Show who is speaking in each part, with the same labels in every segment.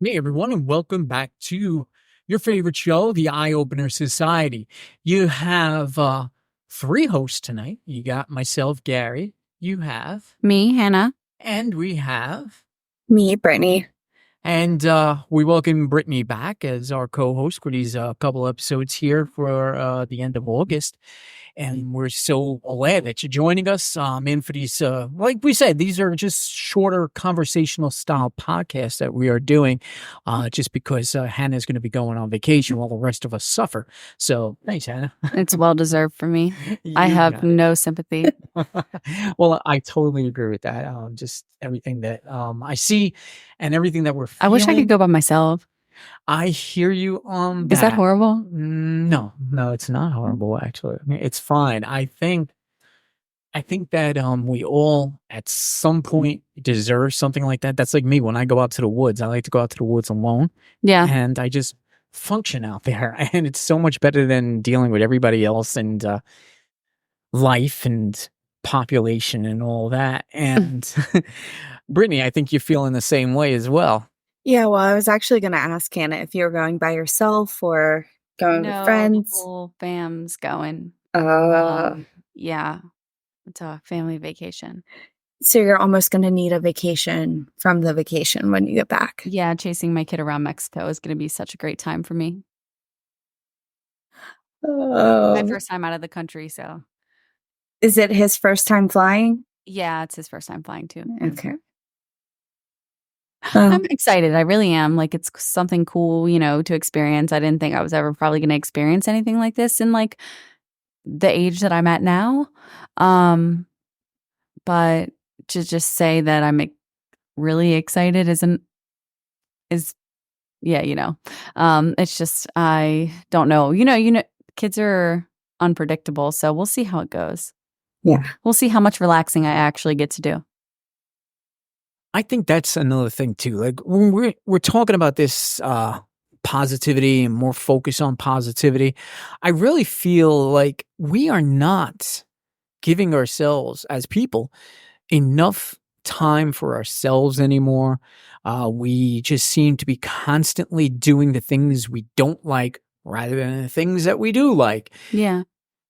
Speaker 1: Hey, everyone, and welcome back to your favorite show, The Eye Opener Society. You have three hosts tonight. You got myself, Gary. You have,
Speaker 2: Me, Hannah.
Speaker 1: and we have,
Speaker 3: Me, Brittany.
Speaker 1: and we welcome Brittany back as our co-host for these couple episodes here for the end of August. And we're so glad that you're joining us in for these, like we said, these are just shorter conversational style podcasts that we are doing just because Hannah's going to be going on vacation while the rest of us suffer. So thanks, Hannah.
Speaker 2: It's well deserved for me. I
Speaker 1: You
Speaker 2: have
Speaker 1: got it.
Speaker 2: no sympathy.
Speaker 1: Well, I totally agree with that. Just everything that I see and everything that we're
Speaker 2: I wish I
Speaker 1: feeling.
Speaker 2: could go by myself.
Speaker 1: I hear you on
Speaker 2: Is that horrible?
Speaker 1: No, it's not horrible, actually. I mean, it's fine. I think that we all at some point deserve something like that. That's like me when I go out to the woods. I like to go out to the woods alone,
Speaker 2: Yeah.
Speaker 1: and I just function out there, and it's so much better than dealing with everybody else and life and population and all that. And Brittany, I think you're feeling the same way as well.
Speaker 3: Yeah, well, I was actually going to ask Hannah if you were going by yourself or going with
Speaker 2: No, the
Speaker 3: friends.
Speaker 2: whole fam's going.
Speaker 3: Uh,
Speaker 2: Yeah. It's a family vacation.
Speaker 3: so you're almost going to need a vacation from the vacation when you get back.
Speaker 2: Yeah, chasing my kid around Mexico is going to be such a great time for me. My
Speaker 3: Oh.
Speaker 2: first time out of the country, so
Speaker 3: Is it his first time flying?
Speaker 2: yeah, it's his first time flying too.
Speaker 3: Okay.
Speaker 2: I'm excited. I really am. Like, it's something cool, to experience. I didn't think I was ever probably going to experience anything like this in like the age that I'm at now. But to just say that I'm really excited is it's just, I don't know. Kids are unpredictable, so we'll see how it goes.
Speaker 3: Yeah.
Speaker 2: We'll see how much relaxing I actually get to do.
Speaker 1: I think that's another thing too. Like when we're talking about this positivity and more focus on positivity, I really feel like we are not giving ourselves as people enough time for ourselves anymore. We just seem to be constantly doing the things we don't like rather than the things that we do like.
Speaker 2: Yeah.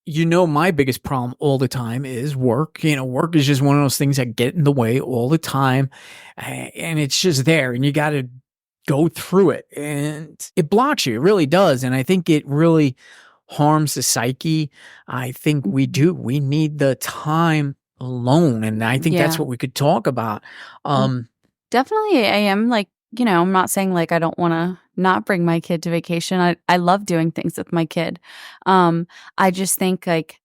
Speaker 1: My biggest problem all the time is work. Work is just one of those things that get in the way all the time. And it's just there and you got to go through it and it blocks you. It really does. And I think it really harms the psyche. I think we need the time alone. And I think that's
Speaker 2: Yeah.
Speaker 1: what we could talk about.
Speaker 2: Definitely, I am like, I'm not saying like I don't want to not bring my kid to vacation. I love doing things with my kid. I just think like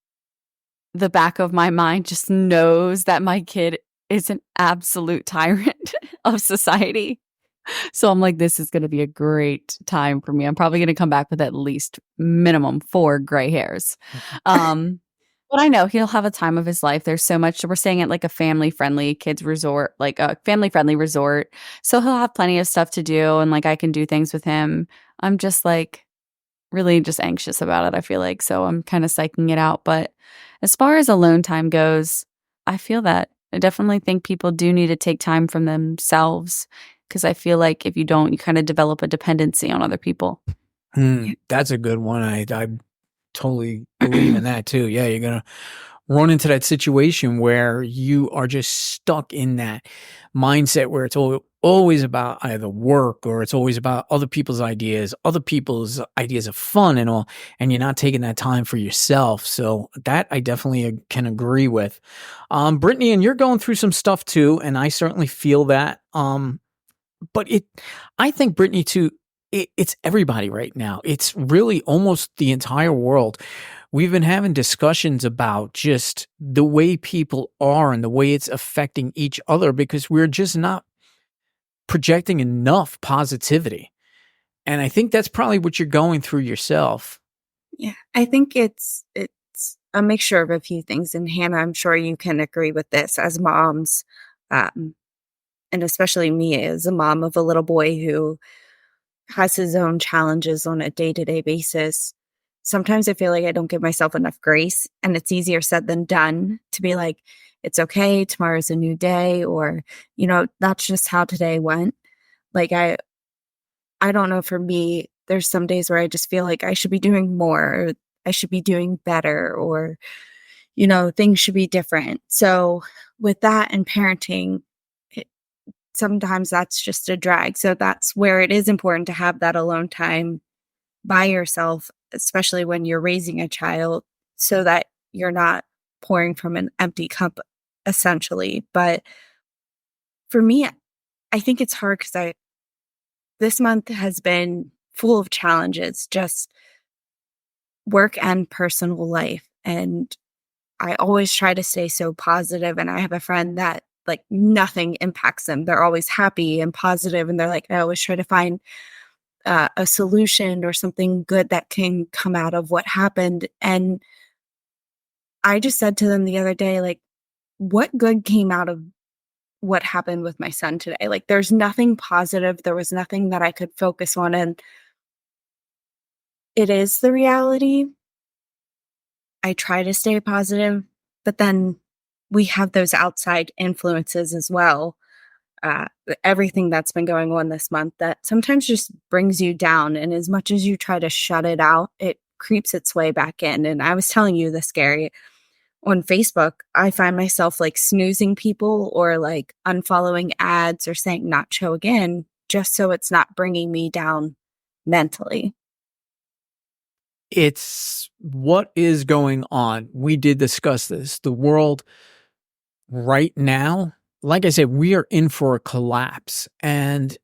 Speaker 2: the back of my mind just knows that my kid is an absolute tyrant of society. So I'm like, this is going to be a great time for me. I'm probably going to come back with at least minimum 4 gray hairs. But I know he'll have a time of his life. There's so much. We're staying at like a family-friendly kids resort, like a family-friendly resort. So he'll have plenty of stuff to do and like I can do things with him. I'm just like really just anxious about it, I feel like. So I'm kind of psyching it out. But as far as alone time goes, I feel that. I definitely think people do need to take time from themselves because I feel like if you don't, you kind of develop a dependency on other people.
Speaker 1: That's a good one. I totally believe in that too. Yeah, you're going to run into that situation where you are just stuck in that mindset where it's always about either work or it's always about other people's ideas of fun and all, and you're not taking that time for yourself. So that I definitely can agree with. Brittany, and you're going through some stuff too, and I certainly feel that. But I think Brittany too, it's everybody right now. It's really almost the entire world. We've been having discussions about just the way people are and the way it's affecting each other because we're just not projecting enough positivity. And I think that's probably what you're going through yourself.
Speaker 3: Yeah, I think it's a mixture of a few things. And Hannah, I'm sure you can agree with this as moms, and especially me as a mom of a little boy who has his own challenges on a day-to-day basis. Sometimes I feel like I don't give myself enough grace, and it's easier said than done to be like, it's okay, tomorrow's a new day, or, that's just how today went. Like I don't know, for me, there's some days where I just feel like I should be doing more, or I should be doing better, or, things should be different. So with that and parenting, it, sometimes that's just a drag. So that's where it is important to have that alone time by yourself, especially when you're raising a child, so that you're not pouring from an empty cup, essentially. But for me, I think it's hard because this month has been full of challenges, just work and personal life. And I always try to stay so positive. And I have a friend that, like, nothing impacts them. They're always happy and positive, and they're like, I always try to find a solution or something good that can come out of what happened. And I just said to them the other day, like, what good came out of what happened with my son today? Like, there's nothing positive. There was nothing that I could focus on. And it is the reality. I try to stay positive, but then we have those outside influences as well. Uh, Everything that's been going on this month that sometimes just brings you down. And as much as you try to shut it out, it creeps its way back in. And I was telling you this, Gary, on Facebook, I find myself like snoozing people, or like unfollowing ads, or saying not show again, just so it's not bringing me down mentally.
Speaker 1: It's what is going on. We did discuss this. The world right now, like I said, we are in for a collapse. And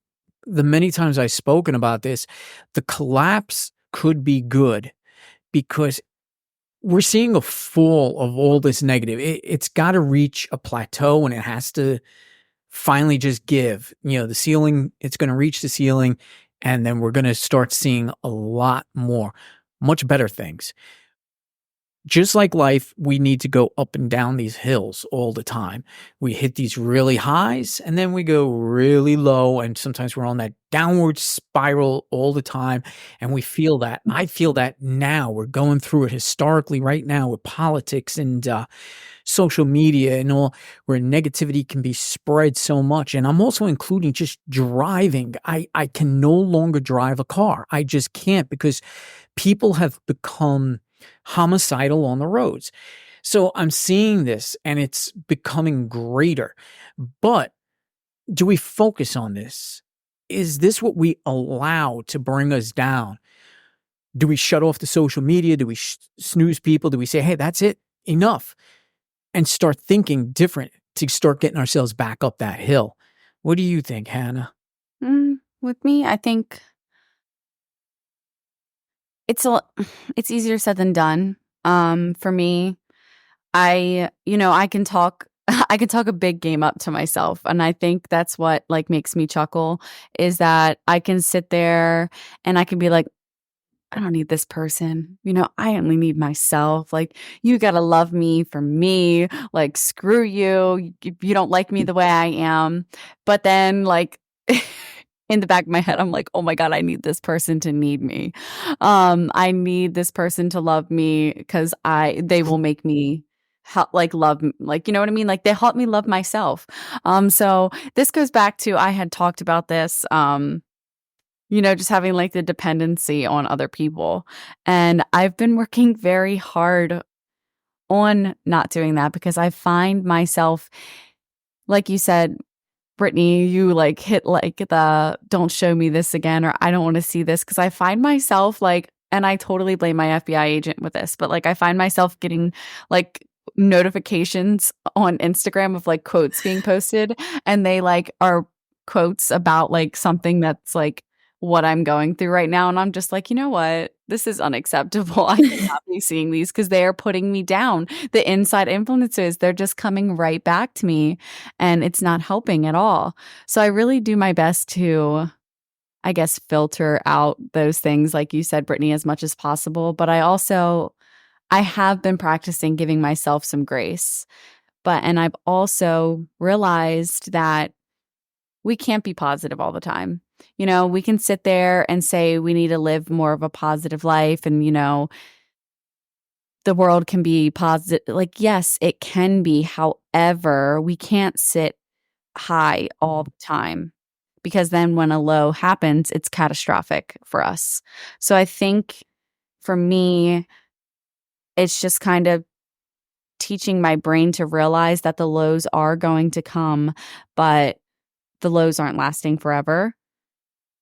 Speaker 1: the many times I've spoken about this, the collapse could be good, because we're seeing a fall of all this negative. It's got to reach a plateau, and it has to finally just give. The ceiling, it's going to reach the ceiling, and then we're going to start seeing a lot more, much better things. Just like life, we need to go up and down these hills all the time. We hit these really highs, and then we go really low, and sometimes we're on that downward spiral all the time, and we feel that. I feel that now. We're going through it historically right now with politics and social media and all, where negativity can be spread so much. And I'm also including just driving. I can no longer drive a car. I just can't, because people have become homicidal on the roads. So I'm seeing this, and it's becoming greater. But do we focus on this? Is this what we allow to bring us down? Do we shut off the social media? Do we snooze people? Do we say, hey, that's it, enough, and start thinking different to start getting ourselves back up that hill? What do you think, Hannah?
Speaker 2: With me, I think it's easier said than done. For me, I can talk I can talk a big game up to myself, and I think that's what like makes me chuckle, is that I can sit there and I can be like, I don't need this person. I only need myself. Like, you got to love me for me. Like, screw you. You don't like me the way I am. But then, like, in the back of my head, I'm like, oh my God, I need this person to need me. I need this person to love me, because they will make me love, like, you know what I mean? Like, they help me love myself. So this goes back to, I had talked about this, just having like the dependency on other people. And I've been working very hard on not doing that, because I find myself, like you said, Brittany, you like hit like the don't show me this again, or I don't want to see this, because I find myself like, and I totally blame my FBI agent with this, but like I find myself getting like notifications on Instagram of like quotes being posted, and they like are quotes about like something that's like what I'm going through right now. And I'm just like, you know what? This is unacceptable. I cannot be seeing these, because they are putting me down. The inside influences, they're just coming right back to me, and it's not helping at all. So I really do my best to, I guess, filter out those things, like you said, Brittany, as much as possible. But I have been practicing giving myself some grace. And I've also realized that we can't be positive all the time. We can sit there and say we need to live more of a positive life, and, the world can be positive. Like, yes, it can be. However, we can't sit high all the time, because then when a low happens, it's catastrophic for us. So I think for me, it's just kind of teaching my brain to realize that the lows are going to come, but the lows aren't lasting forever.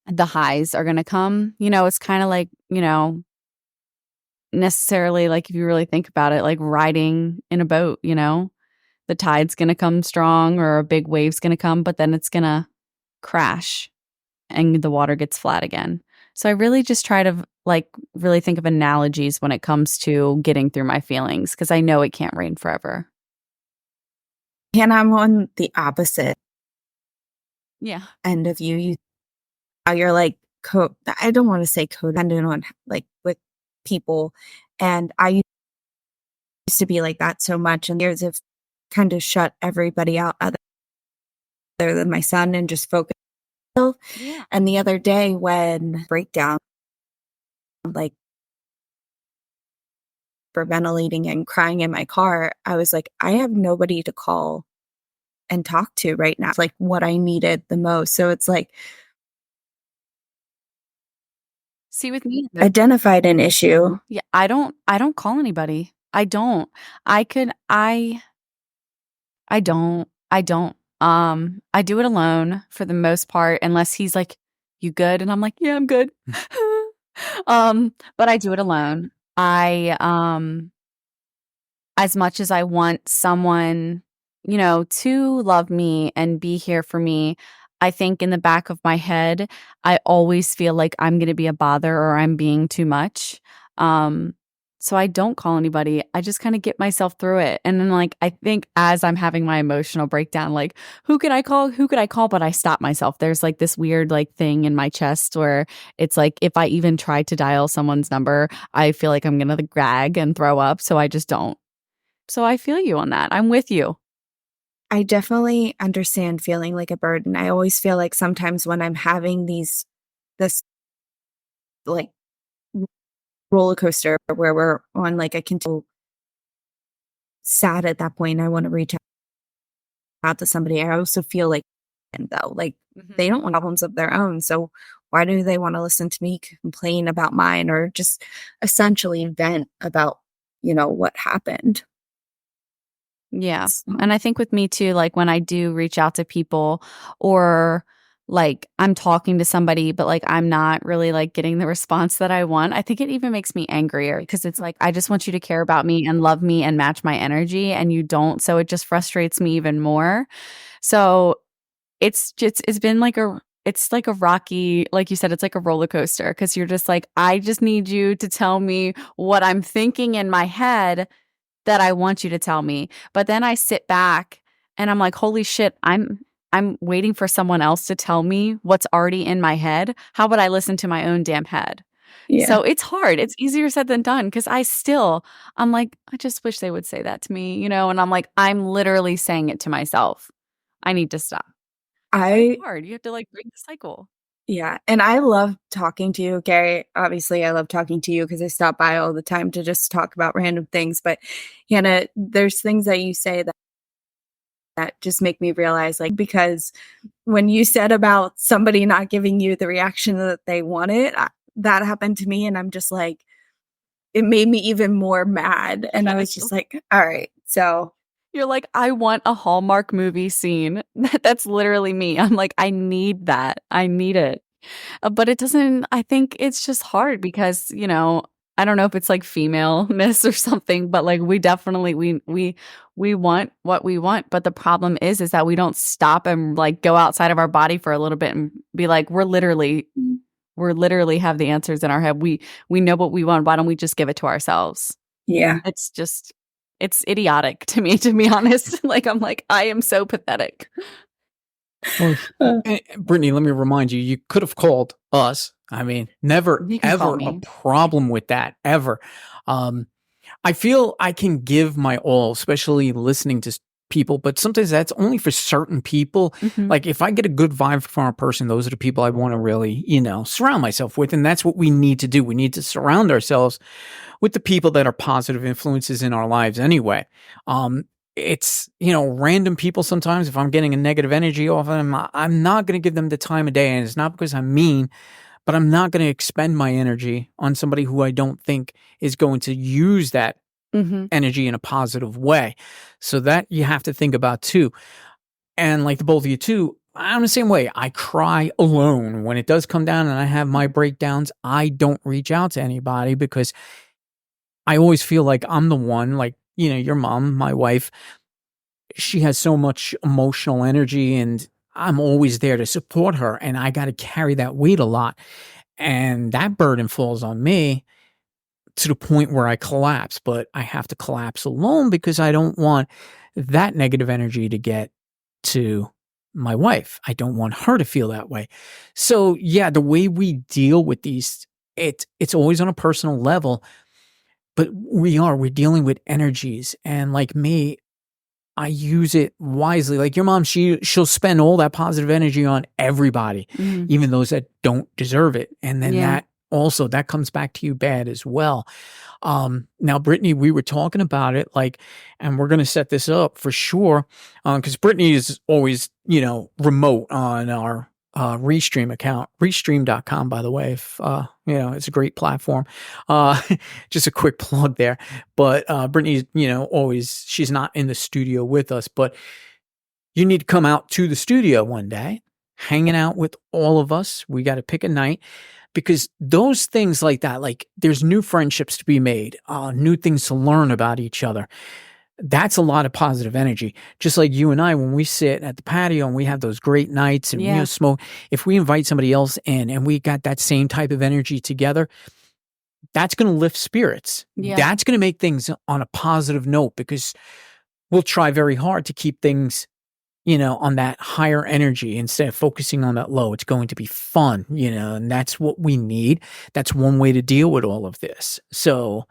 Speaker 2: The highs are going to come. It's kind of like, necessarily, like, if you really think about it, like riding in a boat, the tide's going to come strong or a big wave's going to come, but then it's going to crash and the water gets flat again. So I really just try to like really think of analogies when it comes to getting through my feelings, because I know it can't rain forever.
Speaker 3: And I'm on the opposite
Speaker 2: Yeah.
Speaker 3: end of you. You're like, I don't want to say codependent on like with people. And I used to be like that so much. And years have kind of shut everybody out other than my son and just focus.
Speaker 2: Yeah.
Speaker 3: And the other day when breakdown, like for ventilating and crying in my car, I was like, I have nobody to call and talk to right now. It's like what I needed the most. So it's like,
Speaker 2: see, with me,
Speaker 3: identified an issue.
Speaker 2: yeah, I don't call anybody. I don't. I don't. I do it alone for the most part, unless he's like, "You good?" And I'm like, "Yeah, I'm good." But I do it alone. As much as I want someone, to love me and be here for me, I think in the back of my head, I always feel like I'm going to be a bother or I'm being too much. So I don't call anybody. I just kind of get myself through it. And then like, I think as I'm having my emotional breakdown, like, who could I call? Who could I call? But I stop myself. There's like this weird like thing in my chest where it's like, if I even try to dial someone's number, I feel like I'm going to gag and throw up. So I just don't. So I feel you on that. I'm with you.
Speaker 3: I definitely understand feeling like a burden. I always feel like sometimes when I'm having this like roller coaster where we're on like a continue sad at that point, I want to reach out to somebody. I also feel like they don't want problems of their own. So why do they want to listen to me complain about mine or just essentially vent about, what happened?
Speaker 2: Yeah. And I think with me too, like when I do reach out to people or like I'm talking to somebody, but like I'm not really like getting the response that I want, I think it even makes me angrier because it's like, I just want you to care about me and love me and match my energy and you don't. So it just frustrates me even more. So it's been like it's like a rocky, like you said, it's like a roller coaster because you're just like, I just need you to tell me what I'm thinking in my head that I want you to tell me. But then I sit back and I'm like, holy shit, I'm waiting for someone else to tell me what's already in my head. How about I listen to my own damn head?
Speaker 3: Yeah.
Speaker 2: So it's hard. It's easier said than done because I'm like, I just wish they would say that to me, and I'm like, I'm literally saying it to myself. I need to stop. It's hard. You have to like break the cycle.
Speaker 3: Yeah. And I love talking to you, Gary. Obviously, I love talking to you because I stop by all the time to just talk about random things. But Hannah, there's things that you say that just make me realize, like, because when you said about somebody not giving you the reaction that they wanted, that happened to me. And I'm just like, it made me even more mad. And I was just like, all right. So
Speaker 2: you're like, I want a Hallmark movie scene. That's literally me. I'm like, I need that. I need it. But it doesn't, I think it's just hard because, I don't know if it's like femaleness or something, but like we definitely, we want what we want. But the problem is that we don't stop and like go outside of our body for a little bit and be like, we're literally have the answers in our head. We know what we want. Why don't we just give it to ourselves?
Speaker 3: Yeah.
Speaker 2: It's idiotic to me, to be honest. Like, I'm like, I am so pathetic.
Speaker 1: Well, Brittany, let me remind you, you could have called us. I mean, never, ever a problem with that, ever. I feel I can give my all, especially listening to people, but sometimes that's only for certain people.
Speaker 2: Mm-hmm.
Speaker 1: Like if I get a good vibe from a person, those are the people I want to really, surround myself with. And that's what we need to do. We need to surround ourselves with the people that are positive influences in our lives anyway. it's, random people sometimes, if I'm getting a negative energy off of them, I'm not going to give them the time of day. And it's not because I'm mean, but I'm not going to expend my energy on somebody who I don't think is going to use that energy in a positive way. So that you have to think about too. And like the both of you too, I'm the same way. I cry alone. When it does come down and I have my breakdowns, I don't reach out to anybody because I always feel like I'm the one, like, your mom, my wife, she has so much emotional energy and I'm always there to support her. And I got to carry that weight a lot. And that burden falls on me to the point where I collapse, but I have to collapse alone because I don't want that negative energy to get to my wife. I don't want her to feel that way. So yeah, the way we deal with these, it's always on a personal level, but we're dealing with energies. And like me, I use it wisely. Like your mom, she'll spend all that positive energy on everybody, even those that don't deserve it. And then that comes back to you bad as well. Now, Brittany, we were talking about it, and we're going to set this up for sure. Cause Brittany is always, remote on our, Restream account, restream.com, by the way, if, it's a great platform. Just a quick plug there, but, Brittany's, always, she's not in the studio with us, but you need to come out to the studio one day, hanging out with all of us. We got to pick a night. Because those things like that, like there's new friendships to be made, new things to learn about each other. That's a lot of positive energy. Just like you and I, when we sit at the patio and we have those great nights and smoke, if we invite somebody else in and we got that same type of energy together, that's going to lift spirits. Yeah. That's going to make things on a positive note because we'll try very hard to keep things on that higher energy instead of focusing on that low. It's going to be fun, and that's what we need. That's one way to deal with all of this. So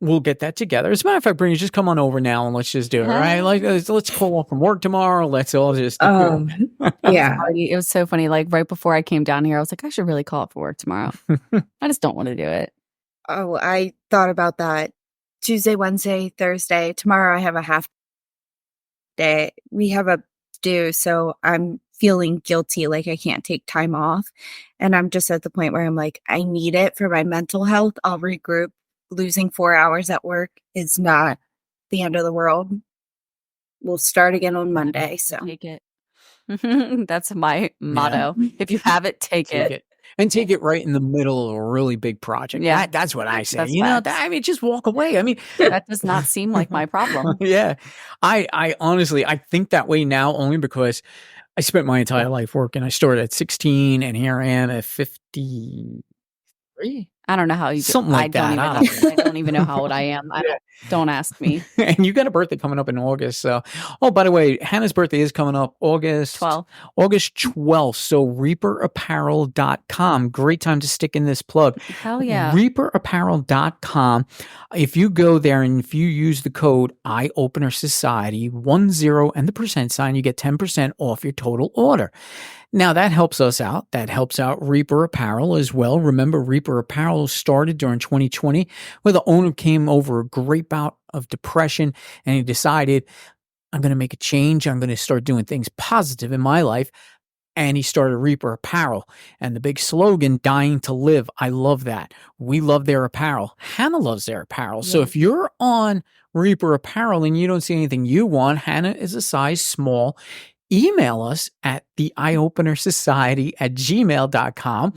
Speaker 1: we'll get that together. As a matter of fact, Brittany, just come on over now and let's just do it, right? Like, let's call off from work tomorrow. Let's all just
Speaker 3: yeah.
Speaker 2: It was so funny. Like right before I came down here, I was like, I should really call up for work tomorrow. I just don't want to do it.
Speaker 3: Oh, I thought about that. Tuesday, Wednesday, Thursday. Tomorrow I have a half day. We have a do, so I'm feeling guilty, like I can't take time off. And I'm just at the point where I'm like, I need it for my mental health. I'll regroup. Losing 4 hours at work is not the end of the world. We'll start again on Monday. So
Speaker 2: take it. That's my motto. If you have it, take it.
Speaker 1: And take it right in the middle of a really big project. Yeah, that's what I say. Just walk away. I mean,
Speaker 2: that does not seem like my problem.
Speaker 1: Yeah, I honestly, I think that way now only because I spent my entire life working. I started at 16, and here I am at 53.
Speaker 2: I don't know how you.
Speaker 1: Something like that.
Speaker 2: I don't even know how old I am. Don't ask me.
Speaker 1: And you got a birthday coming up in August. So, by the way, Hannah's birthday is coming up August 12th. August 12th. So reaperapparel.com. Great time to stick in this plug.
Speaker 2: Hell yeah.
Speaker 1: Reaperapparel.com. If you go there and if you use the code EyeOpenerSociety 10 and the %, you get 10% off your total order. Now, that helps us out. That helps out Reaper Apparel as well. Remember, Reaper Apparel started during 2020 where the owner came over a great bout of depression and he decided, I'm going to make a change. I'm going to start doing things positive in my life. And he started Reaper Apparel. And the big slogan, dying to live. I love that. We love their apparel. Hannah loves their apparel. Yeah. So if you're on Reaper Apparel and you don't see anything you want, Hannah is a size small. Email us at the eyeopenersociety@gmail.com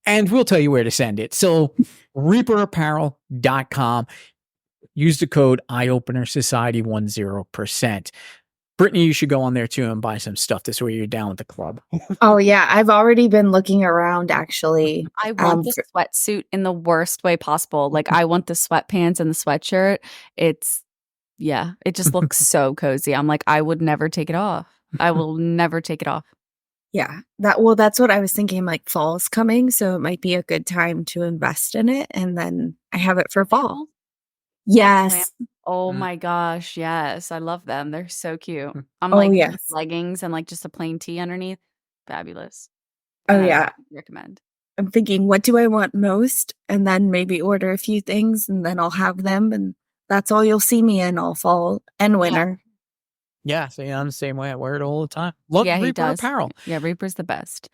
Speaker 1: and we'll tell you where to send it. So reaperapparel.com. Use the code EyeOpenerSociety 10%. Brittany, you should go on there too and buy some stuff. This way you're down with the club.
Speaker 3: Oh yeah. I've already been looking around actually.
Speaker 2: I want the sweatsuit in the worst way possible. Like I want the sweatpants and the sweatshirt. It just looks so cozy. I'm like, I would never take it off. I will never take it off.
Speaker 3: Yeah. That's what I was thinking. Like fall's coming, so it might be a good time to invest in it. And then I have it for fall. Yes.
Speaker 2: Oh my gosh. Yes. I love them. They're so cute. I'm with leggings and like just a plain tee underneath. Fabulous.
Speaker 3: Yeah.
Speaker 2: Recommend.
Speaker 3: I'm thinking, what do I want most? And then maybe order a few things and then I'll have them. And that's all you'll see me in all fall and winter.
Speaker 1: Yeah, see, I'm the same way. I wear it all the time. Love
Speaker 2: Yeah, he
Speaker 1: Reaper
Speaker 2: does.
Speaker 1: apparel.
Speaker 2: Yeah, Reaper's the best.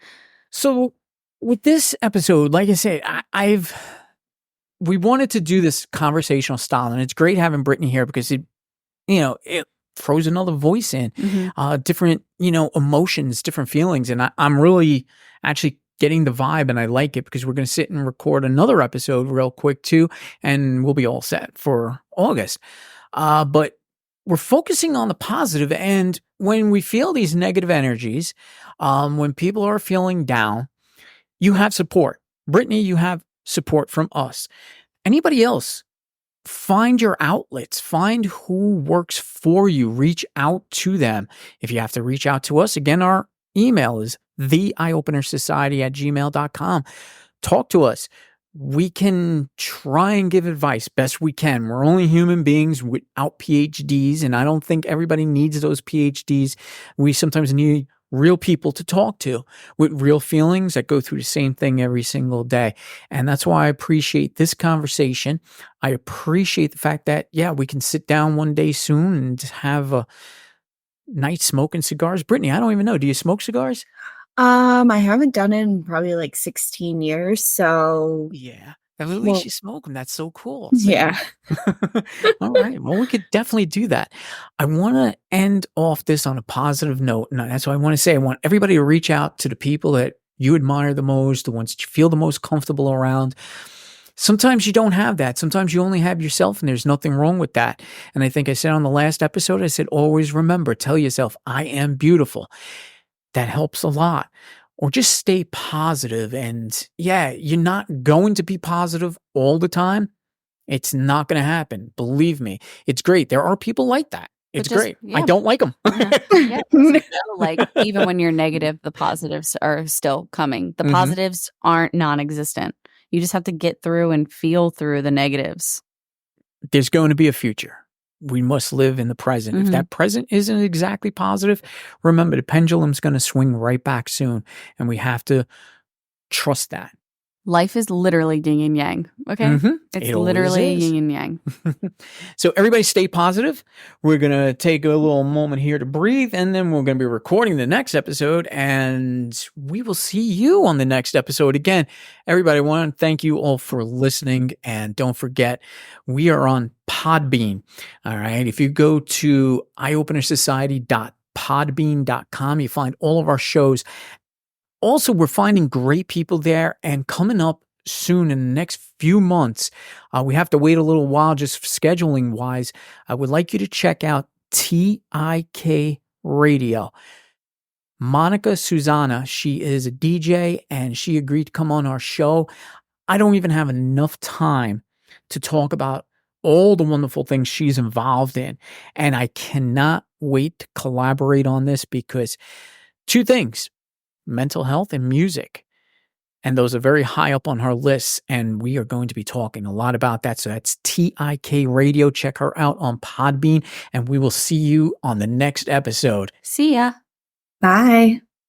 Speaker 1: So with this episode, like I said, we wanted to do this conversational style, and it's great having Brittany here because it throws another voice in, different, emotions, different feelings. And I'm really actually getting the vibe, and I like it because we're going to sit and record another episode real quick too, and we'll be all set for August. But we're focusing on the positive, and when we feel these negative energies, when people are feeling down, you have support. Brittany, you have support from us. Anybody else? Find your outlets, find who works for you, reach out to them. If you have to reach out to us, again, our email is theeyeopenersociety@gmail.com. Talk to us. We can try and give advice best we can. We're only human beings without PhDs, and I don't think everybody needs those PhDs. We sometimes need real people to talk to with real feelings that go through the same thing every single day. And that's why I appreciate this conversation. I appreciate the fact that, we can sit down one day soon and have a night smoking cigars. Brittany, I don't even know. Do you smoke cigars?
Speaker 3: I haven't done it in probably like 16 years. So
Speaker 1: yeah. At least you smoke them. That's so cool.
Speaker 3: Yeah.
Speaker 1: All right. Well, we could definitely do that. I want to end off this on a positive note. And that's what I want to say. I want everybody to reach out to the people that you admire the most, the ones that you feel the most comfortable around. Sometimes you don't have that. Sometimes you only have yourself, and there's nothing wrong with that. And I think I said on the last episode, I said, always remember, tell yourself, I am beautiful. That helps a lot. Or just stay positive. And you're not going to be positive all the time. It's not going to happen. Believe me. It's great. There are people like that. It's great. I don't like them.
Speaker 2: Like even when you're negative, the positives are still coming. The positives aren't non-existent. You just have to get through and feel through the negatives.
Speaker 1: There's going to be a future. We must live in the present. If that present isn't exactly positive, remember the pendulum's going to swing right back soon. And we have to trust that.
Speaker 2: Life is literally yin and yang. Okay. It's literally yin and yang.
Speaker 1: So everybody stay positive. We're going to take a little moment here to breathe, and then we're going to be recording the next episode, and we will see you on the next episode. Again, everybody, I want to thank you all for listening, and don't forget, we are on Podbean. All right. If you go to eyeopenersociety.podbean.com, you find all of our shows. Also, we're finding great people there, and coming up soon in the next few months, we have to wait a little while just scheduling wise. I would like you to check out TIK Radio. Monica Susanna, she is a DJ, and she agreed to come on our show. I don't even have enough time to talk about all the wonderful things she's involved in, and I cannot wait to collaborate on this because two things: mental health and music. And those are very high up on her lists. And we are going to be talking a lot about that. So that's TIK Radio. Check her out on Podbean. And we will see you on the next episode.
Speaker 2: See ya.
Speaker 3: Bye.